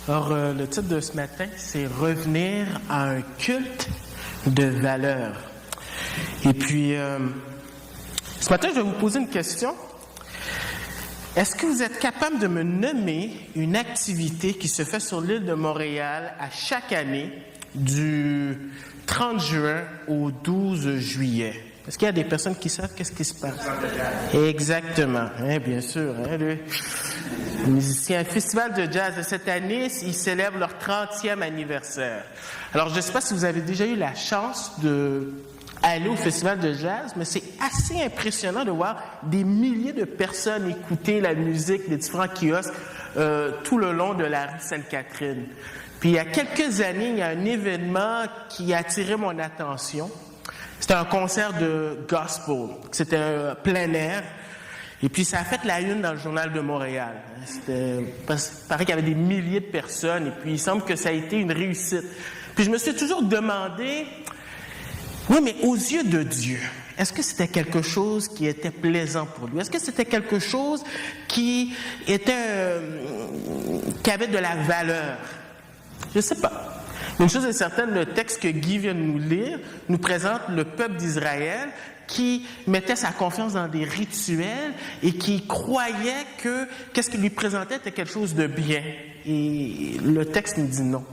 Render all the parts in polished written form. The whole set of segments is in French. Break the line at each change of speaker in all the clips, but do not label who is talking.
Alors, le titre de ce matin, c'est « Revenir à un culte de valeur ». Et puis, ce matin, je vais vous poser une question. Est-ce que vous êtes capable de me nommer une activité qui se fait sur l'île de Montréal à chaque année du 30 juin au 12 juillet? Est-ce qu'il y a des personnes qui savent qu'est-ce qui se passe? Exactement, hein, bien sûr. Hein, le musicien Festival de jazz de cette année, ils célèbrent leur 30e anniversaire. Alors, je ne sais pas si vous avez déjà eu la chance d'aller au Festival de jazz, mais c'est assez impressionnant de voir des milliers de personnes écouter la musique des différents kiosques tout le long de la rue Sainte-Catherine. Puis, il y a quelques années, il y a un événement qui a attiré mon attention. C'était un concert de gospel. C'était un plein air. Et puis, ça a fait la une dans le Journal de Montréal. Il paraît qu'il y avait des milliers de personnes. Et puis, il semble que ça a été une réussite. Puis, je me suis toujours demandé, oui, mais aux yeux de Dieu, est-ce que c'était quelque chose qui était plaisant pour lui? Est-ce que c'était quelque chose qui avait de la valeur? Je ne sais pas. Une chose est certaine, le texte que Guy vient de nous lire nous présente le peuple d'Israël qui mettait sa confiance dans des rituels et qui croyait que qu'est-ce qu'il lui présentait était quelque chose de bien. Et le texte nous dit non.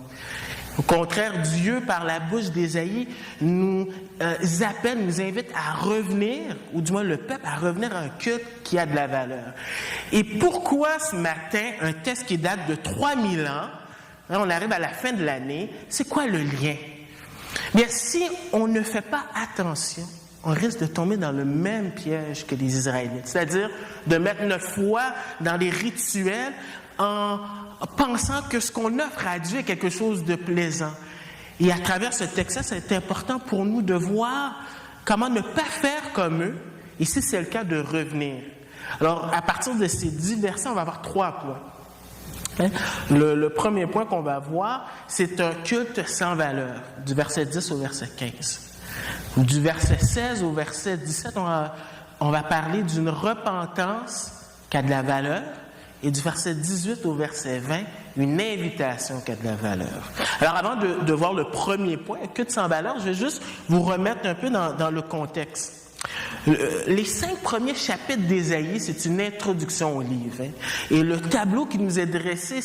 Au contraire, Dieu, par la bouche d'Ésaïe, nous appelle, nous invite à revenir, ou du moins le peuple, à revenir à un culte qui a de la valeur. Et pourquoi ce matin, un texte qui date de 3000 ans, on arrive à la fin de l'année, c'est quoi le lien? Bien, si on ne fait pas attention, on risque de tomber dans le même piège que les Israélites, c'est-à-dire de mettre notre foi dans des rituels en pensant que ce qu'on offre à Dieu est quelque chose de plaisant. Et à travers ce texte-là, c'est important pour nous de voir comment ne pas faire comme eux, et si c'est le cas, de revenir. Alors, à partir de ces 10 versets, on va avoir 3 points. Le premier point qu'on va voir, c'est un culte sans valeur, du verset 10 au verset 15. Du verset 16 au verset 17, on va parler d'une repentance qui a de la valeur, et du verset 18 au verset 20, une invitation qui a de la valeur. Alors avant de voir le premier point, un culte sans valeur, je vais juste vous remettre un peu dans le contexte. Les 5 premiers chapitres d'Ésaïe, c'est une introduction au livre. Hein, et le tableau qui nous est dressé,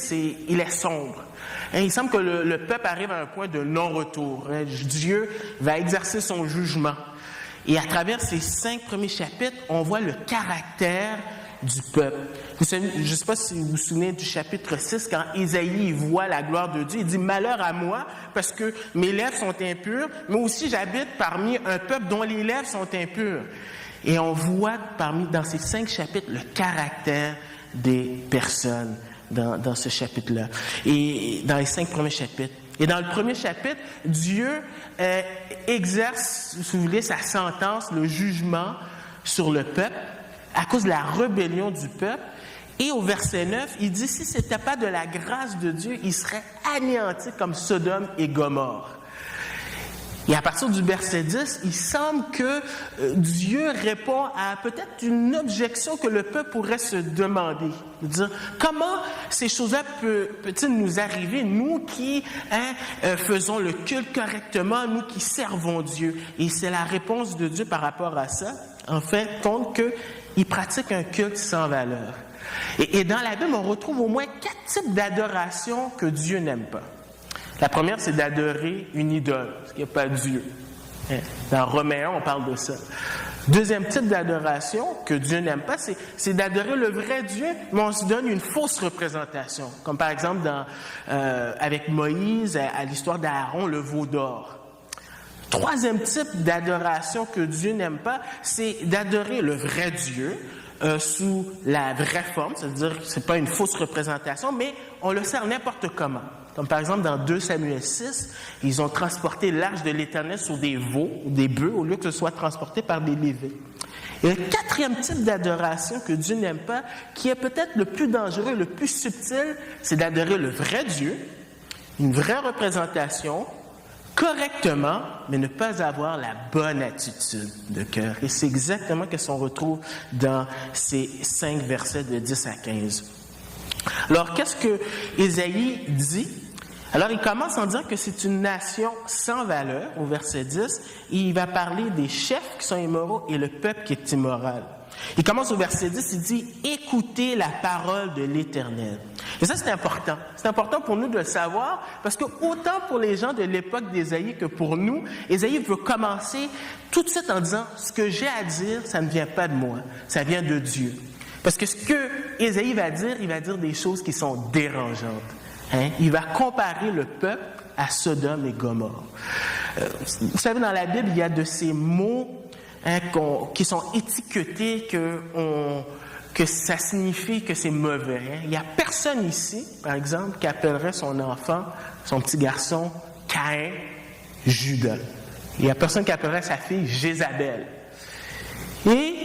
il est sombre. Hein, il semble que le peuple arrive à un point de non-retour. Hein, Dieu va exercer son jugement. Et à travers ces 5 premiers chapitres, on voit le caractère du peuple. Vous savez, je ne sais pas si vous vous souvenez du chapitre 6, quand Ésaïe voit la gloire de Dieu, il dit « Malheur à moi, parce que mes lèvres sont impures, mais aussi j'habite parmi un peuple dont les lèvres sont impures. » Et on voit dans ces 5 chapitres le caractère des personnes dans ce chapitre-là. Et dans les 5 premiers chapitres. Et dans le premier chapitre, Dieu exerce, si vous voulez, sa sentence, le jugement sur le peuple, à cause de la rébellion du peuple. Et au verset 9, il dit, si ce n'était pas de la grâce de Dieu, il serait anéanti comme Sodome et Gomorrhe. Et à partir du verset 10, il semble que Dieu répond à peut-être une objection que le peuple pourrait se demander. Dire, comment ces choses-là peuvent-ils nous arriver, nous qui faisons le culte correctement, nous qui servons Dieu? Et c'est la réponse de Dieu par rapport à ça, en fait, compte qu'il pratique un culte sans valeur. Et dans la Bible, on retrouve au moins 4 types d'adoration que Dieu n'aime pas. La première, c'est d'adorer une idole, ce qui n'est pas Dieu. Dans Romains 1, on parle de ça. Deuxième type d'adoration que Dieu n'aime pas, c'est d'adorer le vrai Dieu, mais on se donne une fausse représentation. Comme par exemple avec Moïse, à l'histoire d'Aaron, le veau d'or. Troisième type d'adoration que Dieu n'aime pas, c'est d'adorer le vrai Dieu sous la vraie forme, c'est-à-dire que ce n'est pas une fausse représentation, mais on le sert n'importe comment. Comme par exemple dans 2 Samuel 6, ils ont transporté l'arche de l'Éternel sur des veaux ou des bœufs au lieu que ce soit transporté par des Lévites. Et le 4e type d'adoration que Dieu n'aime pas, qui est peut-être le plus dangereux, le plus subtil, c'est d'adorer le vrai Dieu, une vraie représentation, correctement, mais ne pas avoir la bonne attitude de cœur. Et c'est exactement ce qu'on retrouve dans ces 5 versets de 10 à 15. Alors, qu'est-ce que Ésaïe dit? Alors, il commence en disant que c'est une nation sans valeur, au verset 10, et il va parler des chefs qui sont immoraux et le peuple qui est immoral. Il commence au verset 10, il dit « Écoutez la parole de l'Éternel ». Et ça, c'est important. C'est important pour nous de le savoir, parce que autant pour les gens de l'époque d'Ésaïe que pour nous, Ésaïe veut commencer tout de suite en disant « Ce que j'ai à dire, ça ne vient pas de moi, ça vient de Dieu ». Parce que ce que Ésaïe va dire, il va dire des choses qui sont dérangeantes. Il va comparer le peuple à Sodome et Gomorrhe. Vous savez, dans la Bible, il y a de ces mots qui sont étiquetés que ça signifie que c'est mauvais. Il n'y a personne ici, par exemple, qui appellerait son enfant, son petit garçon, Caïn, Judas. Il n'y a personne qui appellerait sa fille Jézabel. Et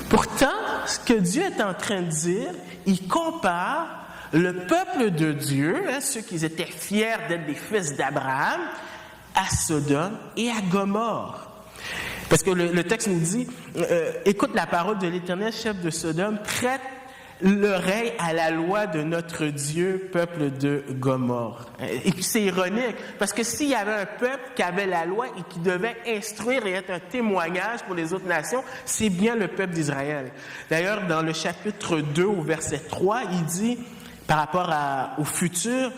pourtant, ce que Dieu est en train de dire, il compare le peuple de Dieu, ceux qui étaient fiers d'être des fils d'Abraham, à Sodome et à Gomorrhe. Parce que le texte nous dit, écoute la parole de l'Éternel, chef de Sodome, prête l'oreille à la loi de notre Dieu, peuple de Gomorrhe. Et puis c'est ironique, parce que s'il y avait un peuple qui avait la loi et qui devait instruire et être un témoignage pour les autres nations, c'est bien le peuple d'Israël. D'ailleurs, dans le chapitre 2, au verset 3, il dit, par rapport au futur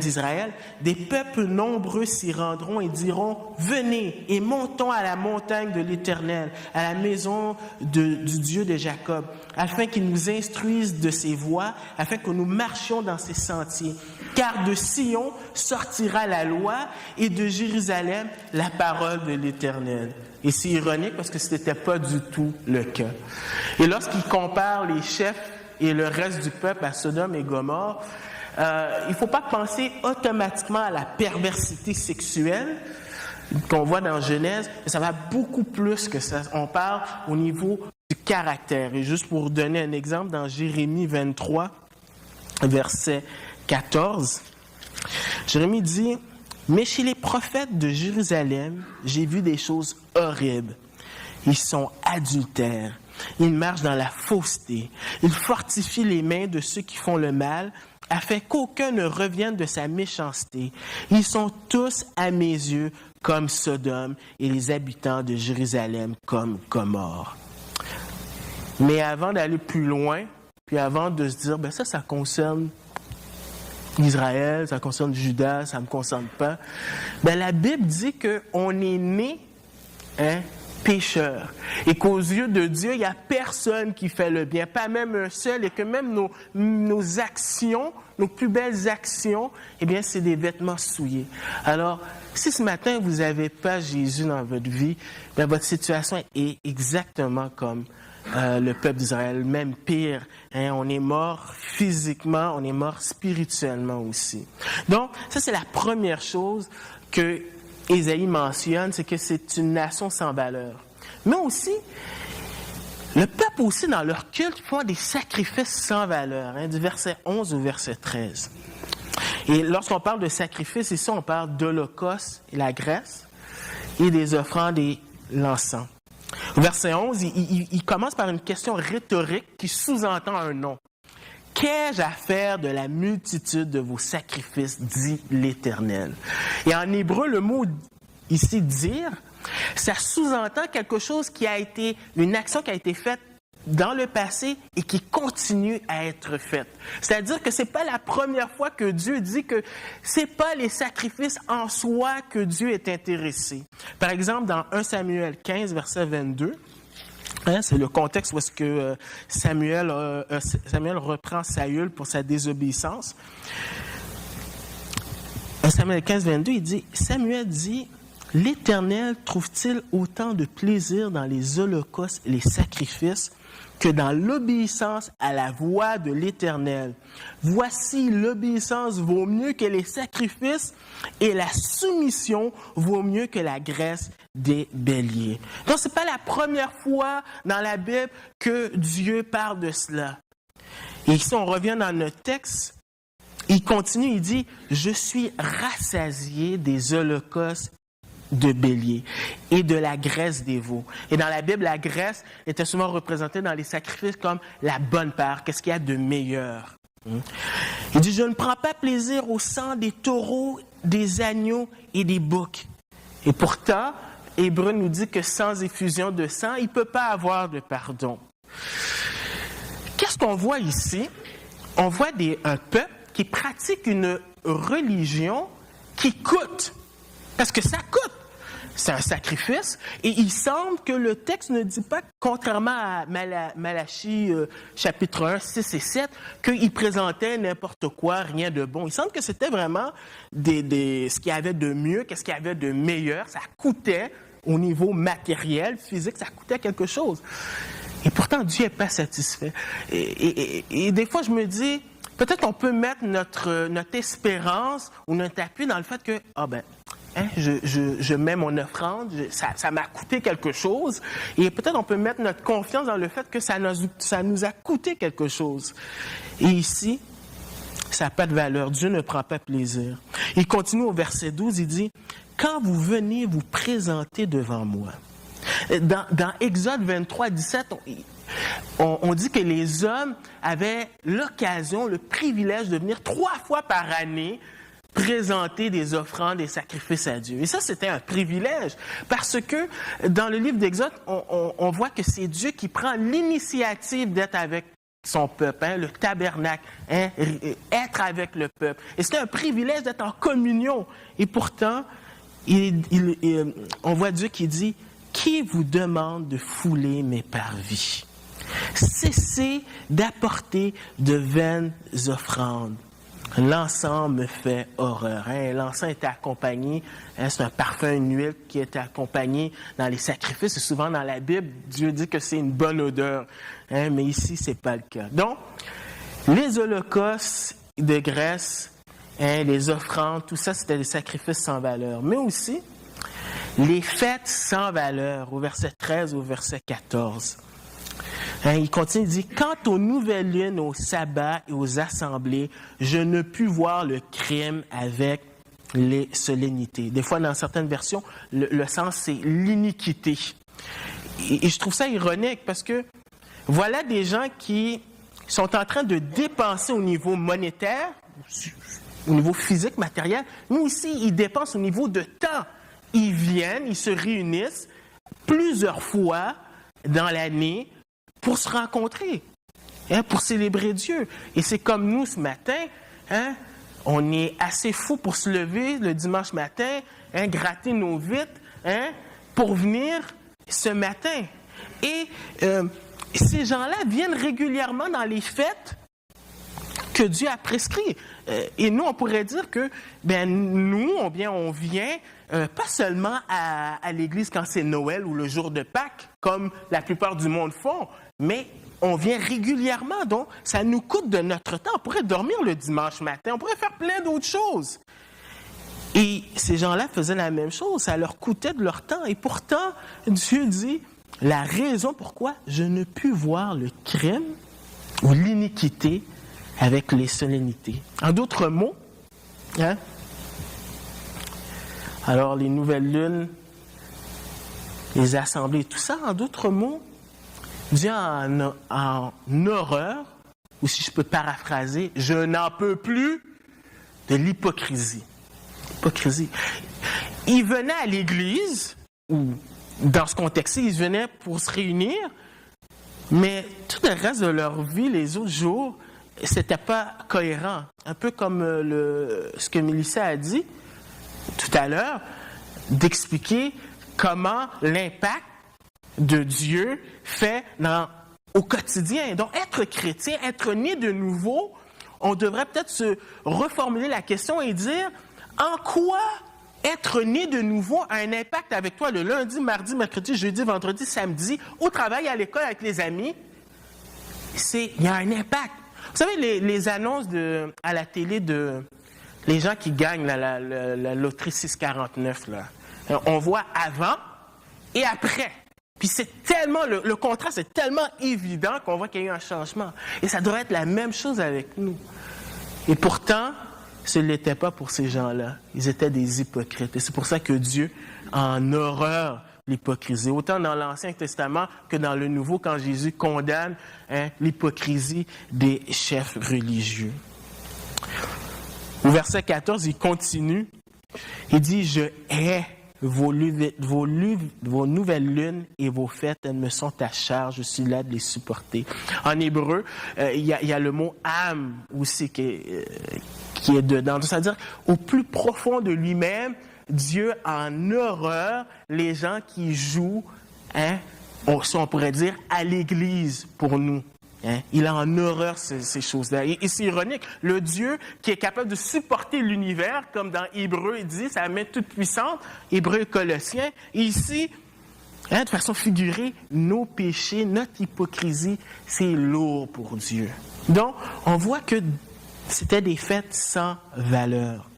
d'Israël, des peuples nombreux s'y rendront et diront « Venez et montons à la montagne de l'Éternel, à la maison du Dieu de Jacob, afin qu'il nous instruise de ses voies, afin que nous marchions dans ses sentiers. Car de Sion sortira la loi et de Jérusalem la parole de l'Éternel. » Et c'est ironique parce que ce n'était pas du tout le cas. Et lorsqu'il compare les chefs et le reste du peuple à Sodome et Gomorrhe, il ne faut pas penser automatiquement à la perversité sexuelle qu'on voit dans Genèse, mais ça va beaucoup plus que ça. On parle au niveau du caractère. Et juste pour vous donner un exemple, dans Jérémie 23, verset 14, Jérémie dit « Mais chez les prophètes de Jérusalem, j'ai vu des choses horribles. Ils sont adultères. Ils marchent dans la fausseté. Ils fortifient les mains de ceux qui font le mal, afin qu'aucun ne revienne de sa méchanceté. Ils sont tous, à mes yeux, comme Sodome, et les habitants de Jérusalem comme Gomorrhe. » Mais avant d'aller plus loin, puis avant de se dire, ça concerne Israël, ça concerne Judas, ça ne me concerne pas, la Bible dit qu'on est né, pécheurs, et qu'aux yeux de Dieu, il n'y a personne qui fait le bien, pas même un seul, et que même nos actions, nos plus belles actions, c'est des vêtements souillés. Alors, si ce matin, vous n'avez pas Jésus dans votre vie, votre situation est exactement comme le peuple d'Israël, même pire. On est mort physiquement, on est mort spirituellement aussi. Donc, ça, c'est la première chose que Ésaïe mentionne, c'est que c'est une nation sans valeur. Mais aussi, le peuple aussi, dans leur culte, font des sacrifices sans valeur, du verset 11 au verset 13. Et lorsqu'on parle de sacrifices, ici, on parle d'holocauste et la graisse, et des offrandes et l'encens. Au verset 11, il commence par une question rhétorique qui sous-entend un nom. « Qu'ai-je à faire de la multitude de vos sacrifices, dit l'Éternel. » Et en hébreu, le mot ici « dire », ça sous-entend quelque chose une action qui a été faite dans le passé et qui continue à être faite. C'est-à-dire que ce n'est pas la première fois que Dieu dit que ce n'est pas les sacrifices en soi que Dieu est intéressé. Par exemple, dans 1 Samuel 15, verset 22, c'est le contexte où est-ce que Samuel reprend Saül pour sa désobéissance. 1 Samuel 15, 22, il dit, Samuel dit, « L'Éternel trouve-t-il autant de plaisir dans les holocaustes et les sacrifices que dans l'obéissance à la voix de l'Éternel. Voici, l'obéissance vaut mieux que les sacrifices et la soumission vaut mieux que la graisse des béliers. » Donc, ce n'est pas la première fois dans la Bible que Dieu parle de cela. Et ici, on revient dans notre texte. Il continue, il dit, « Je suis rassasié des holocaustes de bélier et de la graisse des veaux. » Et dans la Bible, la graisse était souvent représentée dans les sacrifices comme la bonne part, qu'est-ce qu'il y a de meilleur. Il dit, je ne prends pas plaisir au sang des taureaux, des agneaux et des boucs. Et pourtant, Hébreu nous dit que sans effusion de sang, il ne peut pas avoir de pardon. Qu'est-ce qu'on voit ici? On voit un peuple qui pratique une religion qui coûte. Parce que ça coûte. C'est un sacrifice. Et il semble que le texte ne dit pas, contrairement à Malachie chapitre 1, 6 et 7, qu'il présentait n'importe quoi, rien de bon. Il semble que c'était vraiment ce qu'il y avait de mieux, qu'est-ce qu'il y avait de meilleur. Ça coûtait au niveau matériel, physique, ça coûtait quelque chose. Et pourtant, Dieu n'est pas satisfait. Et des fois, je me dis, peut-être on peut mettre notre espérance ou notre appui dans le fait que, je mets mon offrande, ça m'a coûté quelque chose. Et peut-être on peut mettre notre confiance dans le fait que ça nous a coûté quelque chose. Et ici, ça n'a pas de valeur. Dieu ne prend pas plaisir. Il continue au verset 12, il dit, « Quand vous venez vous présenter devant moi. » Dans Exode 23, 17, on dit que les hommes avaient l'occasion, le privilège de venir 3 fois par année présenter des offrandes et sacrifices à Dieu. Et ça, c'était un privilège, parce que dans le livre d'Exode, on voit que c'est Dieu qui prend l'initiative d'être avec son peuple, le tabernacle, être avec le peuple. Et c'était un privilège d'être en communion. Et pourtant, on voit Dieu qui dit, « Qui vous demande de fouler mes parvis? Cessez d'apporter de vaines offrandes. L'encens me fait horreur. » L'encens était accompagné, c'est un parfum, une huile qui était accompagné dans les sacrifices. Et souvent dans la Bible, Dieu dit que c'est une bonne odeur. Mais ici, ce n'est pas le cas. Donc, les holocaustes de Grèce, les offrandes, tout ça, c'était des sacrifices sans valeur. Mais aussi, les fêtes sans valeur, au verset 13 au verset 14. Il continue, il dit, « Quant aux nouvelles lunes, aux sabbats et aux assemblées, je ne pus voir le crime avec les solennités. » Des fois, dans certaines versions, le sens, c'est l'iniquité. Et je trouve ça ironique parce que voilà des gens qui sont en train de dépenser au niveau monétaire, au niveau physique, matériel, mais aussi ils dépensent au niveau de temps. Ils viennent, ils se réunissent plusieurs fois dans l'année pour se rencontrer, pour célébrer Dieu. Et c'est comme nous ce matin, on est assez fous pour se lever le dimanche matin, gratter nos vitres, pour venir ce matin. Et ces gens-là viennent régulièrement dans les fêtes que Dieu a prescrit. Et nous, on pourrait dire que, nous, on vient pas seulement à l'église quand c'est Noël ou le jour de Pâques, comme la plupart du monde font, mais on vient régulièrement. Donc, ça nous coûte de notre temps. On pourrait dormir le dimanche matin, on pourrait faire plein d'autres choses. Et ces gens-là faisaient la même chose, ça leur coûtait de leur temps. Et pourtant, Dieu dit, la raison pourquoi je ne pus voir le crime ou l'iniquité avec les solennités. En d'autres mots, alors les nouvelles lunes, les assemblées, tout ça, en d'autres mots, Dieu en horreur, ou si je peux paraphraser, je n'en peux plus de l'hypocrisie. Hypocrisie. Ils venaient à l'église, ou dans ce contexte-ci, ils venaient pour se réunir, mais tout le reste de leur vie, les autres jours, c'était pas cohérent. Un peu comme ce que Mélissa a dit tout à l'heure, d'expliquer comment l'impact de Dieu fait au quotidien. Donc, être chrétien, être né de nouveau, on devrait peut-être se reformuler la question et dire, en quoi être né de nouveau a un impact avec toi le lundi, mardi, mercredi, jeudi, vendredi, samedi, au travail, à l'école, avec les amis? Il y a un impact. Vous savez, les annonces à la télé de les gens qui gagnent la loterie 649, là, on voit avant et après. Puis c'est tellement, le contraste est tellement évident qu'on voit qu'il y a eu un changement. Et ça devrait être la même chose avec nous. Et pourtant, ce ne l'était pas pour ces gens-là. Ils étaient des hypocrites. Et c'est pour ça que Dieu, en horreur l'hypocrisie, autant dans l'Ancien Testament que dans le Nouveau, quand Jésus condamne l'hypocrisie des chefs religieux. Au verset 14, il continue, il dit « Je hais vos nouvelles lunes et vos fêtes, elles me sont à charge, je suis là de les supporter. » En hébreu, il y a le mot « âme » aussi qui est dedans. C'est-à-dire, au plus profond de lui-même, Dieu a en horreur les gens qui jouent, on pourrait dire, à l'Église pour nous. Il a en horreur ces choses-là. Et c'est ironique, le Dieu qui est capable de supporter l'univers, comme dans Hébreu, il dit, sa main toute puissante, Hébreu et Colossiens, et ici, de façon figurée, nos péchés, notre hypocrisie, c'est lourd pour Dieu. Donc, on voit que c'était des fêtes sans valeur.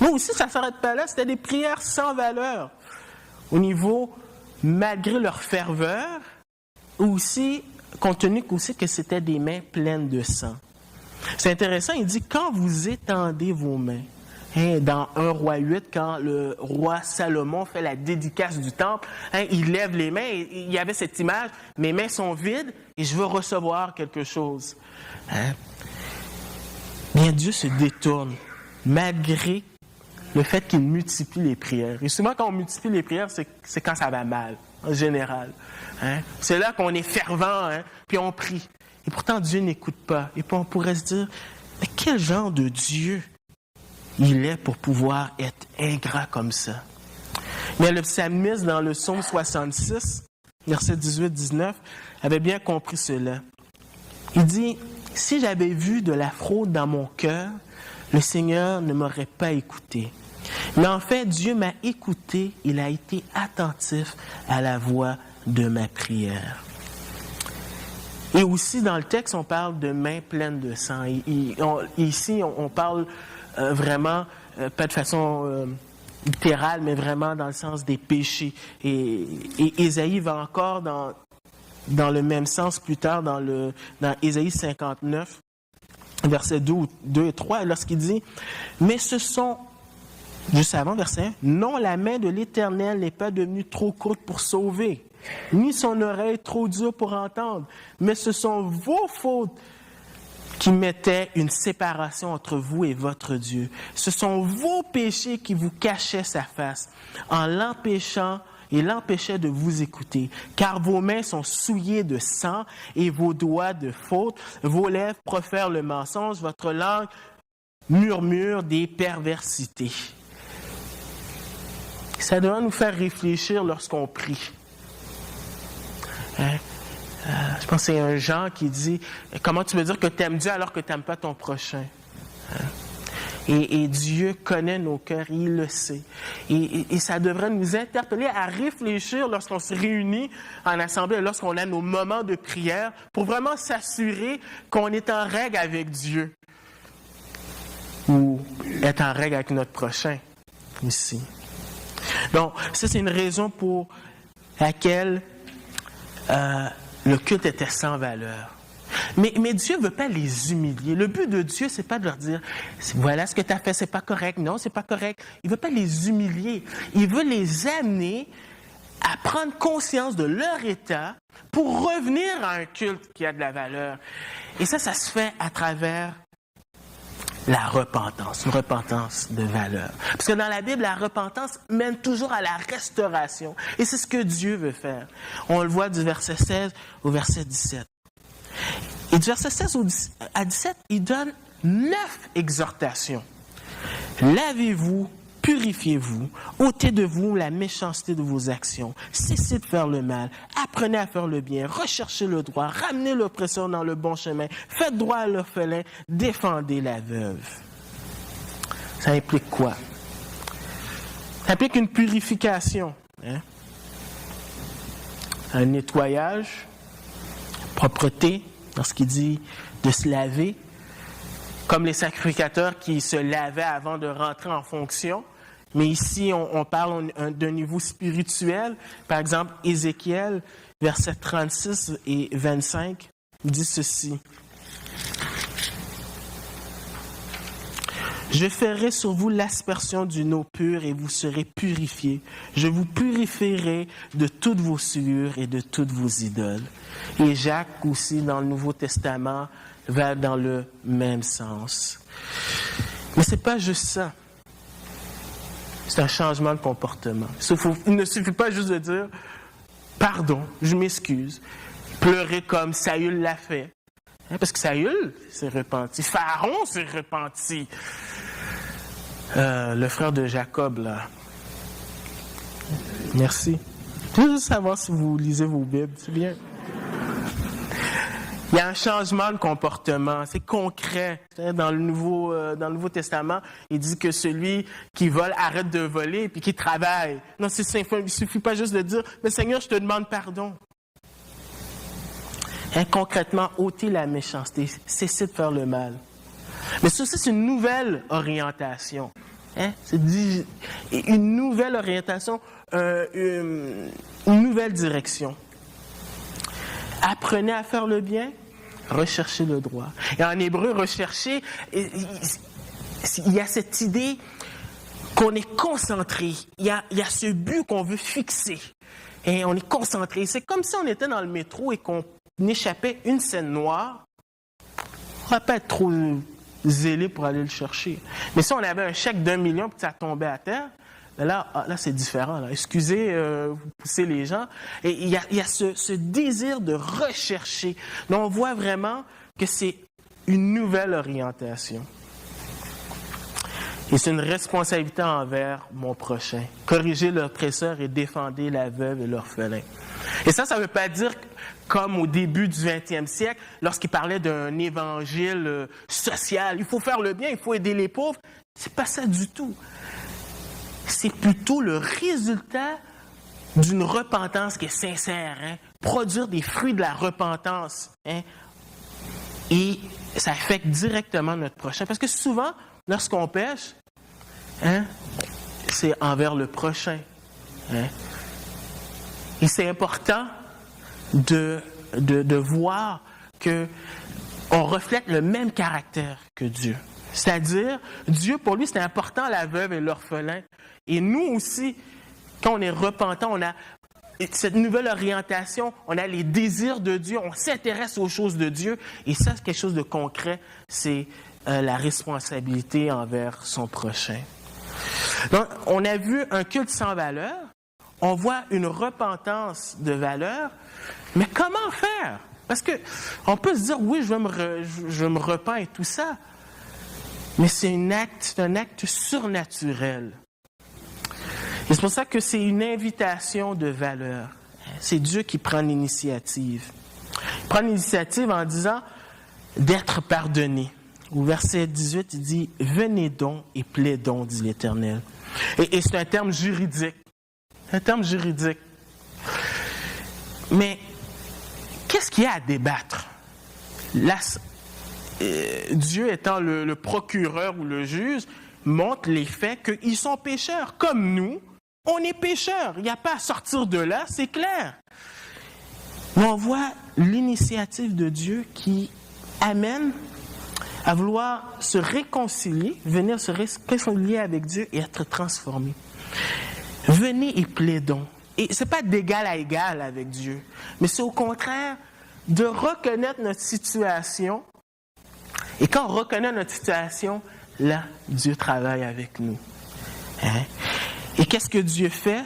Mais aussi, ça ne s'arrête pas là, c'était des prières sans valeur. Au niveau, malgré leur ferveur, aussi, compte tenu aussi que c'était des mains pleines de sang. C'est intéressant, il dit, quand vous étendez vos mains, dans 1 Roi 8, quand le roi Salomon fait la dédicace du temple, il lève les mains, et il y avait cette image, mes mains sont vides et je veux recevoir quelque chose. Bien, Dieu se détourne, malgré le fait qu'il multiplie les prières. Et souvent, quand on multiplie les prières, c'est quand ça va mal, en général. C'est là qu'on est fervent, puis on prie. Et pourtant, Dieu n'écoute pas. Et puis on pourrait se dire, mais quel genre de Dieu il est pour pouvoir être ingrat comme ça? Mais le psalmiste, dans le psaume 66, verset 18-19, avait bien compris cela. Il dit, « Si j'avais vu de la fraude dans mon cœur, le Seigneur ne m'aurait pas écouté. Mais en fait, Dieu m'a écouté, il a été attentif à la voix de ma prière. » Et aussi, dans le texte, on parle de mains pleines de sang. Ici, on parle vraiment, pas de façon littérale, mais vraiment dans le sens des péchés. Et Ésaïe va encore dans le même sens plus tard, dans Ésaïe 59, versets 2 et 3, lorsqu'il dit « Mais ce sont, juste avant verset 1, non, la main de l'Éternel n'est pas devenue trop courte pour sauver, ni son oreille trop dure pour entendre, mais ce sont vos fautes qui mettaient une séparation entre vous et votre Dieu. Ce sont vos péchés qui vous cachaient sa face, en l'empêchant et l'empêchait de vous écouter, car vos mains sont souillées de sang et vos doigts de faute, vos lèvres profèrent le mensonge, votre langue murmure des perversités. » Ça doit nous faire réfléchir lorsqu'on prie. Je pense que c'est un Jean qui dit « Comment tu veux dire que tu aimes Dieu alors que tu n'aimes pas ton prochain? » Et Dieu connaît nos cœurs, il le sait. Et ça devrait nous interpeller à réfléchir lorsqu'on se réunit en assemblée, lorsqu'on a nos moments de prière, pour vraiment s'assurer qu'on est en règle avec Dieu ou être en règle avec notre prochain ici. Donc, ça, c'est une raison pour laquelle le culte était sans valeur. Mais Dieu ne veut pas les humilier. Le but de Dieu, c'est pas de leur dire « Voilà ce que tu as fait, c'est pas correct. » Non, c'est pas correct. Il ne veut pas les humilier. Il veut les amener à prendre conscience de leur état pour revenir à un culte qui a de la valeur. Et ça se fait à travers la repentance, une repentance de valeur. Parce que dans la Bible, la repentance mène toujours à la restauration. Et c'est ce que Dieu veut faire. On le voit du verset 16 au verset 17. Et du verset 16 à 17, il donne 9 exhortations. Lavez-vous, purifiez-vous, ôtez de vous la méchanceté de vos actions, cessez de faire le mal, apprenez à faire le bien, recherchez le droit, ramenez l'oppresseur dans le bon chemin, faites droit à l'orphelin, défendez la veuve. Ça implique quoi? Ça implique une purification, un nettoyage, propreté, lorsqu'il dit de se laver, comme les sacrificateurs qui se lavaient avant de rentrer en fonction. Mais ici, on parle d'un niveau spirituel. Par exemple, Ézéchiel, versets 36 et 25, dit ceci. « Je ferai sur vous l'aspersion d'une eau pure et vous serez purifiés. Je vous purifierai de toutes vos souillures et de toutes vos idoles. Et Jacques aussi, dans le Nouveau Testament, va dans le même sens. Mais c'est pas juste ça. C'est un changement de comportement. Il ne suffit pas juste de dire « Pardon, je m'excuse ». Pleurer comme Saül l'a fait. Parce que Saül s'est repenti. Pharaon s'est repenti. Le frère de Jacob, là. Merci. Je veux juste savoir si vous lisez vos Bibles. C'est bien. Il y a un changement de comportement. C'est concret. Dans le Nouveau Testament, il dit que celui qui vole arrête de voler puis qui travaille. Non, c'est simple. Il ne suffit pas juste de dire « Mais Seigneur, je te demande pardon. » Concrètement, ôter la méchanceté, cesser de faire le mal. Mais ça, c'est une nouvelle orientation. C'est une nouvelle orientation, une nouvelle direction. Apprenez à faire le bien, recherchez le droit. Et en hébreu, rechercher, il y a cette idée qu'on est concentré. Il y a ce but qu'on veut fixer. Et on est concentré. C'est comme si on était dans le métro et qu'on échappait une scène noire. On ne va pas être trop zélé pour aller le chercher. Mais si on avait un chèque d'1 million et que ça tombait à terre, là c'est différent. Là. Excusez, vous poussez les gens. Et il y a ce désir de rechercher. Donc, on voit vraiment que c'est une nouvelle orientation. Et c'est une responsabilité envers mon prochain. Corriger l'oppresseur et défendre la veuve et l'orphelin. Et ça ne veut pas dire comme au début du 20e siècle, lorsqu'il parlait d'un évangile social. Il faut faire le bien, il faut aider les pauvres. C'est pas ça du tout. C'est plutôt le résultat d'une repentance qui est sincère. Produire des fruits de la repentance. Et ça affecte directement notre prochain. Parce que souvent, lorsqu'on pêche, c'est envers le prochain. Et c'est important de voir qu'on reflète le même caractère que Dieu. C'est-à-dire, Dieu, pour lui, c'était important la veuve et l'orphelin. Et nous aussi, quand on est repentant, on a cette nouvelle orientation, on a les désirs de Dieu, on s'intéresse aux choses de Dieu. Et ça, c'est quelque chose de concret, c'est la responsabilité envers son prochain. Donc, on a vu un culte sans valeur, on voit une repentance de valeur, mais comment faire? Parce que on peut se dire, oui, je me repens et tout ça, mais c'est un acte surnaturel. Et c'est pour ça que c'est une invitation de valeur. C'est Dieu qui prend l'initiative. Il prend l'initiative en disant d'être pardonné. Au verset 18, il dit « Venez donc et plaidons, dit l'Éternel. » Et c'est un terme juridique. Un terme juridique. Mais qu'est-ce qu'il y a à débattre? Dieu étant le procureur ou le juge, montre les faits qu'ils sont pécheurs. Comme nous, on est pécheurs. Il n'y a pas à sortir de là, c'est clair. Mais on voit l'initiative de Dieu qui amène à vouloir se réconcilier, venir se réconcilier avec Dieu et être transformé. Venez et plaidons. Et ce n'est pas d'égal à égal avec Dieu, mais c'est au contraire de reconnaître notre situation. Et quand on reconnaît notre situation, là, Dieu travaille avec nous. Et qu'est-ce que Dieu fait?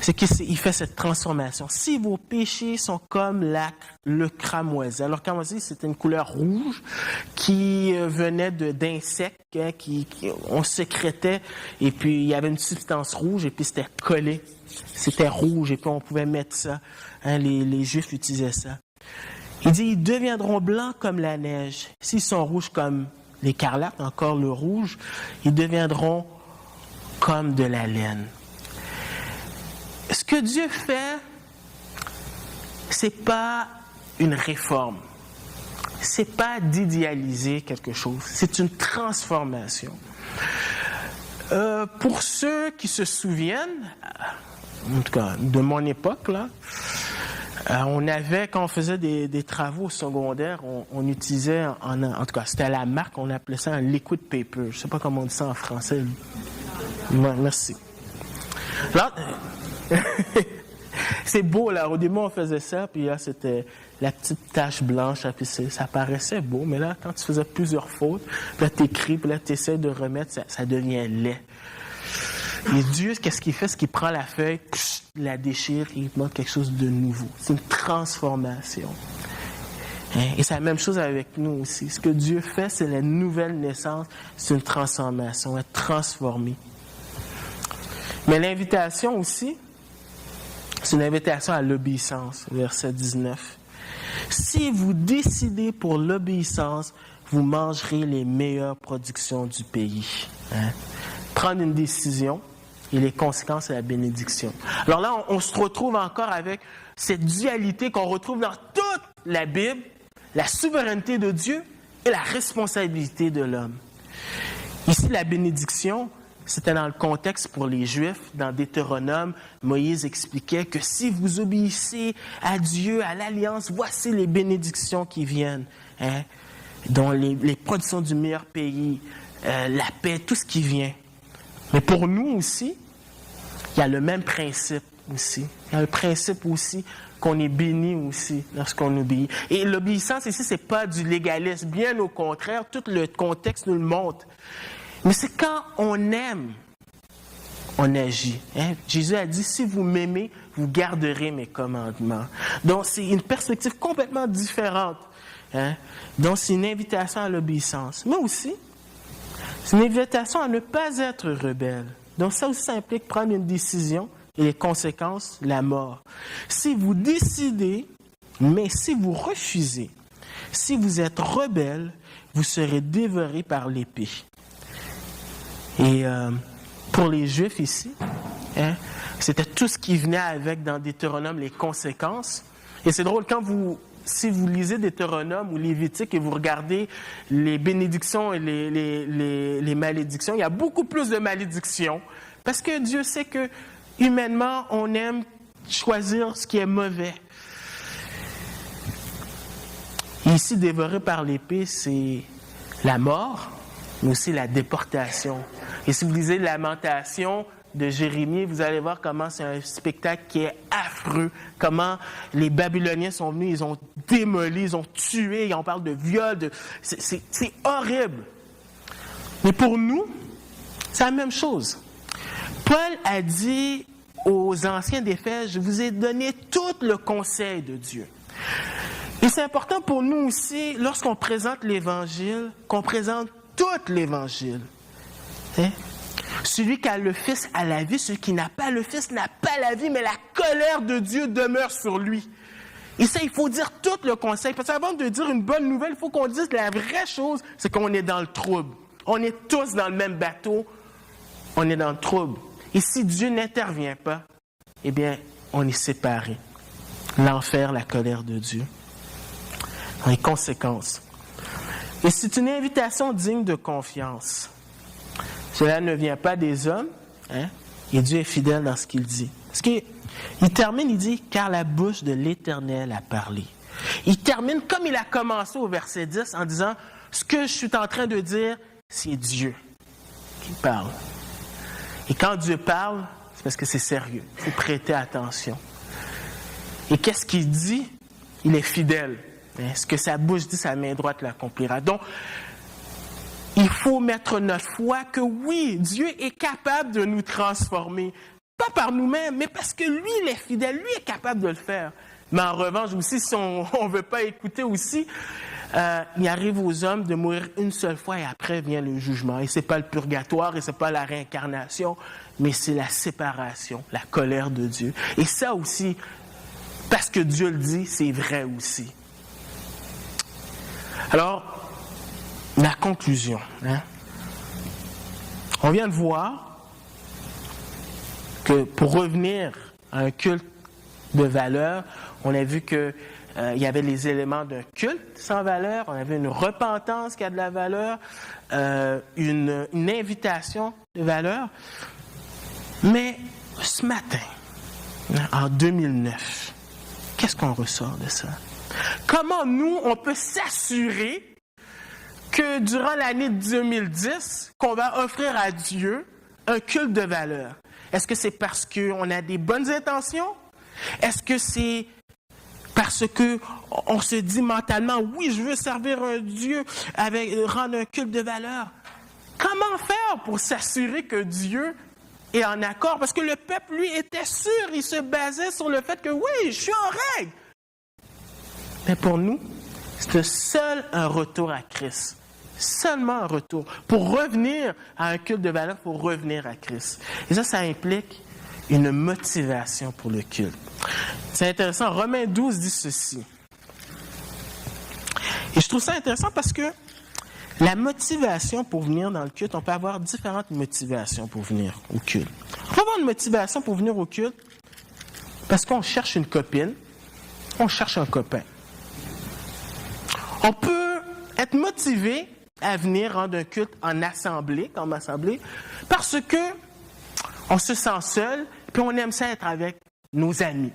C'est qu'il fait cette transformation. Si vos péchés sont comme le cramoisi. Alors, le cramoisi, c'était une couleur rouge qui venait d'insectes, on sécrétait, et puis il y avait une substance rouge, et puis c'était collé. C'était rouge, et puis on pouvait mettre ça. Les Juifs utilisaient ça. Il dit, ils deviendront blancs comme la neige. S'ils sont rouges comme l'écarlate, encore le rouge, ils deviendront comme de la laine. Ce que Dieu fait, c'est pas une réforme. C'est pas d'idéaliser quelque chose. C'est une transformation. Pour ceux qui se souviennent, en tout cas de mon époque, là, Quand on faisait des travaux secondaires, on utilisait, en tout cas, c'était la marque, on appelait ça un liquid paper. Je ne sais pas comment on dit ça en français. Ouais, merci. Là, c'est beau, là. Au début, on faisait ça, puis là, c'était la petite tache blanche, puis ça paraissait beau, mais là, quand tu faisais plusieurs fautes, puis là, tu écris, puis là, tu essaies de remettre, ça devient laid. Et Dieu, qu'est-ce qu'il fait? C'est qu'il prend la feuille, la déchire, et il montre quelque chose de nouveau. C'est une transformation. Et c'est la même chose avec nous aussi. Ce que Dieu fait, c'est la nouvelle naissance, c'est une transformation, être transformé. Mais l'invitation aussi, c'est une invitation à l'obéissance, verset 19. Si vous décidez pour l'obéissance, vous mangerez les meilleures productions du pays. Prendre une décision et les conséquences de la bénédiction. Alors là, on se retrouve encore avec cette dualité qu'on retrouve dans toute la Bible, la souveraineté de Dieu et la responsabilité de l'homme. Ici, la bénédiction, c'était dans le contexte pour les Juifs. Dans Deutéronome, Moïse expliquait que si vous obéissez à Dieu, à l'Alliance, voici les bénédictions qui viennent, dont les productions du meilleur pays, la paix, tout ce qui vient. Mais pour nous aussi, il y a le même principe aussi. Il y a le principe aussi qu'on est béni aussi lorsqu'on obéit. Et l'obéissance ici, ce n'est pas du légalisme. Bien au contraire, tout le contexte nous le montre. Mais c'est quand on aime, on agit. Jésus a dit, si vous m'aimez, vous garderez mes commandements. Donc, c'est une perspective complètement différente. Donc, c'est une invitation à l'obéissance. Mais aussi, c'est une invitation à ne pas être rebelle. Donc, ça aussi, ça implique prendre une décision et les conséquences, la mort. Si vous décidez, mais si vous refusez, si vous êtes rebelle, vous serez dévoré par l'épée. Et pour les Juifs ici, c'était tout ce qui venait avec dans Deutéronome, les conséquences. Et c'est drôle, si vous lisez Deutéronome ou Lévitique et vous regardez les bénédictions et les malédictions, il y a beaucoup plus de malédictions. Parce que Dieu sait que humainement, on aime choisir ce qui est mauvais. Et ici, dévoré par l'épée, c'est la mort, mais aussi la déportation. Et si vous lisez Lamentation de Jérémie, vous allez voir comment c'est un spectacle qui est affreux, comment les Babyloniens sont venus, ils ont démoli, ils ont tué, on parle de viol, c'est horrible. Mais pour nous, c'est la même chose. Paul a dit aux anciens d'Éphèse, je vous ai donné tout le conseil de Dieu. Et c'est important pour nous aussi, lorsqu'on présente l'Évangile, qu'on présente tout l'Évangile. Celui qui a le Fils a la vie, celui qui n'a pas le Fils n'a pas la vie, mais la colère de Dieu demeure sur lui. Et ça, il faut dire tout le conseil. Parce qu'avant de dire une bonne nouvelle, il faut qu'on dise la vraie chose, c'est qu'on est dans le trouble. On est tous dans le même bateau, on est dans le trouble. Et si Dieu n'intervient pas, eh bien, on est séparés. L'enfer, la colère de Dieu. Les conséquences. Et c'est une invitation digne de confiance. Cela ne vient pas des hommes, et Dieu est fidèle dans ce qu'il dit. Parce qu'il termine, il dit, car la bouche de l'Éternel a parlé. Il termine comme il a commencé au verset 10 en disant, ce que je suis en train de dire, c'est Dieu qui parle. Et quand Dieu parle, c'est parce que c'est sérieux. Il faut prêter attention. Et qu'est-ce qu'il dit? Il est fidèle. Ce que sa bouche dit, sa main droite l'accomplira. Donc, il faut mettre notre foi que oui, Dieu est capable de nous transformer. Pas par nous-mêmes, mais parce que lui, il est fidèle. Lui est capable de le faire. Mais en revanche, aussi, si on ne veut pas écouter aussi, il arrive aux hommes de mourir une seule fois et après vient le jugement. Et ce n'est pas le purgatoire et ce n'est pas la réincarnation, mais c'est la séparation, la colère de Dieu. Et ça aussi, parce que Dieu le dit, c'est vrai aussi. Alors, la conclusion. On vient de voir que pour revenir à un culte de valeur, on a vu que il y avait les éléments d'un culte sans valeur, on avait une repentance qui a de la valeur, une invitation de valeur. Mais ce matin, en 2009, qu'est-ce qu'on ressort de ça? Comment nous, on peut s'assurer que durant l'année 2010, qu'on va offrir à Dieu un culte de valeur? Est-ce que c'est parce qu'on a des bonnes intentions? Est-ce que c'est parce qu'on se dit mentalement, oui, je veux servir un Dieu, rendre un culte de valeur? Comment faire pour s'assurer que Dieu est en accord? Parce que le peuple, lui, était sûr, il se basait sur le fait que, oui, je suis en règle. Mais pour nous, c'est seul un retour à Christ. Seulement un retour. Pour revenir à un culte de valeur, il faut revenir à Christ. Et ça implique une motivation pour le culte. C'est intéressant. Romains 12 dit ceci. Et je trouve ça intéressant parce que la motivation pour venir dans le culte, on peut avoir différentes motivations pour venir au culte. On peut avoir une motivation pour venir au culte parce qu'on cherche une copine, on cherche un copain. On peut être motivé à venir rendre un culte en assemblée, comme assemblée, parce que on se sent seul, puis on aime ça être avec nos amis.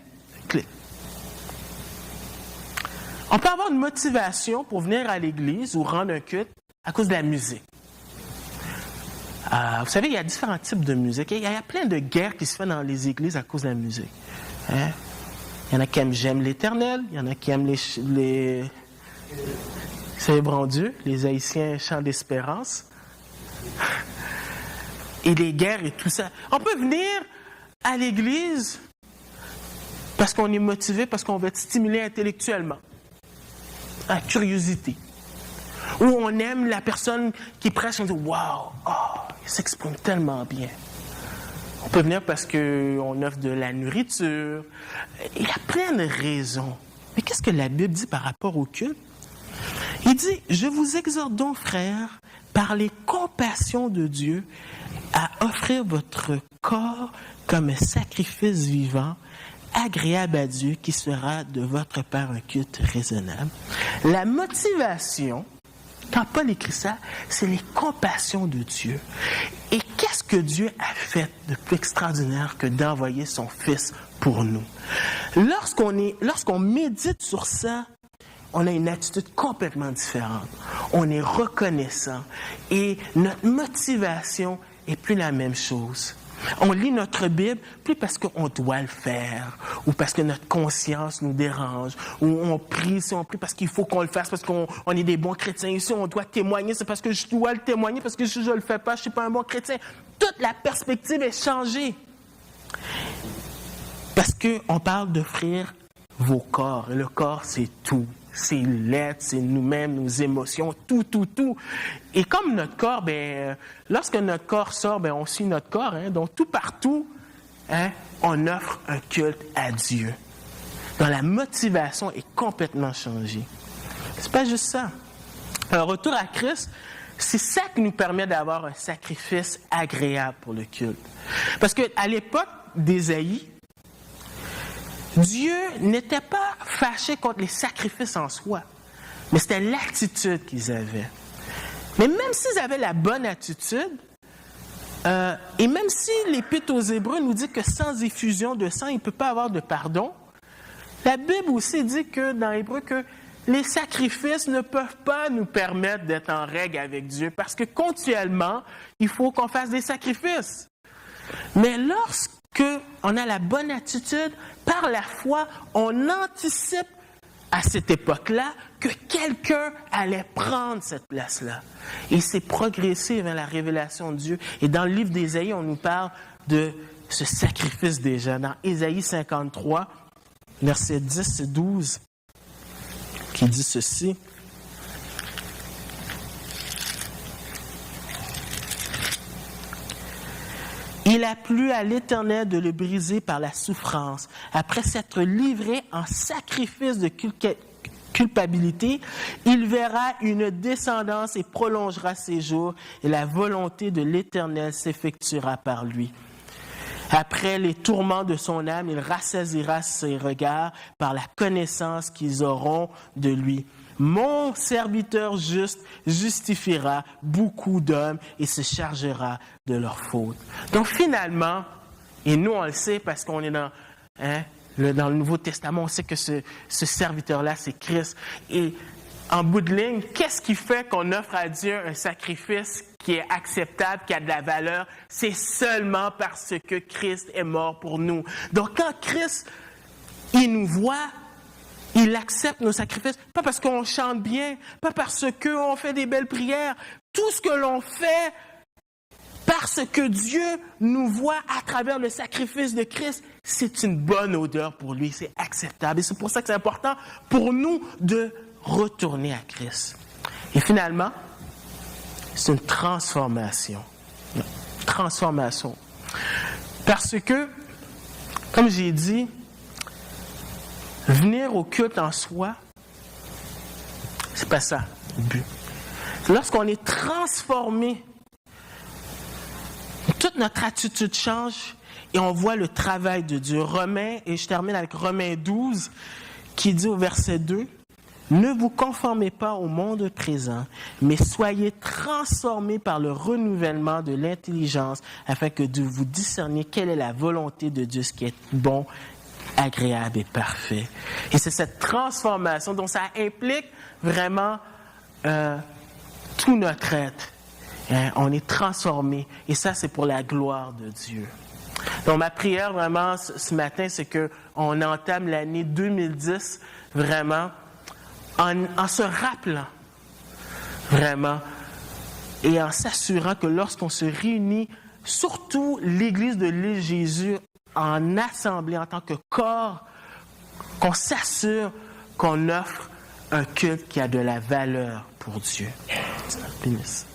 On peut avoir une motivation pour venir à l'église ou rendre un culte à cause de la musique. Vous savez, il y a différents types de musique. Il y a plein de guerres qui se font dans les églises à cause de la musique. Hein? Il y en a qui aiment J'aime l'Éternel, il y en a qui aiment les Célébrons Dieu, les Haïtiens chant d'espérance. Et les guerres et tout ça. On peut venir à l'église parce qu'on est motivé, parce qu'on veut être stimulé intellectuellement. La curiosité. Ou on aime la personne qui prêche, on dit « Wow, il s'exprime tellement bien ». On peut venir parce qu'on offre de la nourriture. Il y a plein de raisons. Mais qu'est-ce que la Bible dit par rapport au culte? Il dit « Je vous exhorte donc, frères, par les compassions de Dieu, à offrir votre corps comme un sacrifice vivant, agréable à Dieu, qui sera de votre part un culte raisonnable. » La motivation, quand Paul écrit ça, c'est les compassions de Dieu. Et qu'est-ce que Dieu a fait de plus extraordinaire que d'envoyer son Fils pour nous? Lorsqu'on médite sur ça, on a une attitude complètement différente. On est reconnaissant et notre motivation est plus la même chose. On lit notre Bible plus parce qu'on doit le faire ou parce que notre conscience nous dérange ou on prie si on prie parce qu'il faut qu'on le fasse parce qu'on est des bons chrétiens. Ici, on doit témoigner, c'est parce que je dois le témoigner parce que si je ne le fais pas, je ne suis pas un bon chrétien. Toute la perspective est changée. Parce qu'on parle d'offrir vos corps. Et le corps, c'est tout. C'est l'être, c'est nous-mêmes, nos émotions, tout. Et comme notre corps, lorsque notre corps sort, on suit notre corps. Donc, tout partout, on offre un culte à Dieu. Donc, la motivation est complètement changée. C'est pas juste ça. Un retour à Christ, c'est ça qui nous permet d'avoir un sacrifice agréable pour le culte. Parce qu'à l'époque d'Ésaïe, Dieu n'était pas fâché contre les sacrifices en soi, mais c'était l'attitude qu'ils avaient. Mais même s'ils avaient la bonne attitude, et même si l'Épître aux Hébreux nous dit que sans effusion de sang, il ne peut pas avoir de pardon, la Bible aussi dit que dans Hébreux que les sacrifices ne peuvent pas nous permettre d'être en règle avec Dieu, parce que continuellement, il faut qu'on fasse des sacrifices. Mais lorsqu'on a la bonne attitude, par la foi, on anticipe à cette époque-là que quelqu'un allait prendre cette place-là. Et c'est progressé vers la révélation de Dieu. Et dans le livre d'Ésaïe, on nous parle de ce sacrifice déjà. Dans Ésaïe 53, versets 10 et 12, qui dit ceci. Il a plu à l'Éternel de le briser par la souffrance. Après s'être livré en sacrifice de culpabilité, il verra une descendance et prolongera ses jours, et la volonté de l'Éternel s'effectuera par lui. Après les tourments de son âme, il rassasiera ses regards par la connaissance qu'ils auront de lui. Mon serviteur juste justifiera beaucoup d'hommes et se chargera de leurs fautes. Donc finalement, et nous on le sait parce qu'on est dans dans le Nouveau Testament, on sait que ce serviteur-là, c'est Christ. Et en bout de ligne, qu'est-ce qui fait qu'on offre à Dieu un sacrifice qui est acceptable, qui a de la valeur? C'est seulement parce que Christ est mort pour nous. Donc, quand Christ, il nous voit, il accepte nos sacrifices, pas parce qu'on chante bien, pas parce qu'on fait des belles prières. Tout ce que l'on fait, parce que Dieu nous voit à travers le sacrifice de Christ, c'est une bonne odeur pour lui, c'est acceptable. Et c'est pour ça que c'est important pour nous de retourner à Christ. Et finalement, c'est une transformation. Une transformation. Parce que, comme j'ai dit, venir au culte en soi, c'est pas ça le but. Lorsqu'on est transformé, toute notre attitude change et on voit le travail de Dieu. Romains, et je termine avec Romains 12, qui dit au verset 2, « Ne vous conformez pas au monde présent, mais soyez transformés par le renouvellement de l'intelligence, afin que vous discerniez quelle est la volonté de Dieu, ce qui est bon, agréable et parfait. » Et c'est cette transformation dont ça implique vraiment tout notre être. On est transformé. Et ça, c'est pour la gloire de Dieu. Donc, ma prière vraiment ce matin, c'est qu'on entame l'année 2010 vraiment en se rappelant vraiment et en s'assurant que lorsqu'on se réunit, surtout l'Église de l'île Jésus, en assemblée, en tant que corps, qu'on s'assure qu'on offre un culte qui a de la valeur pour Dieu. Bénisse.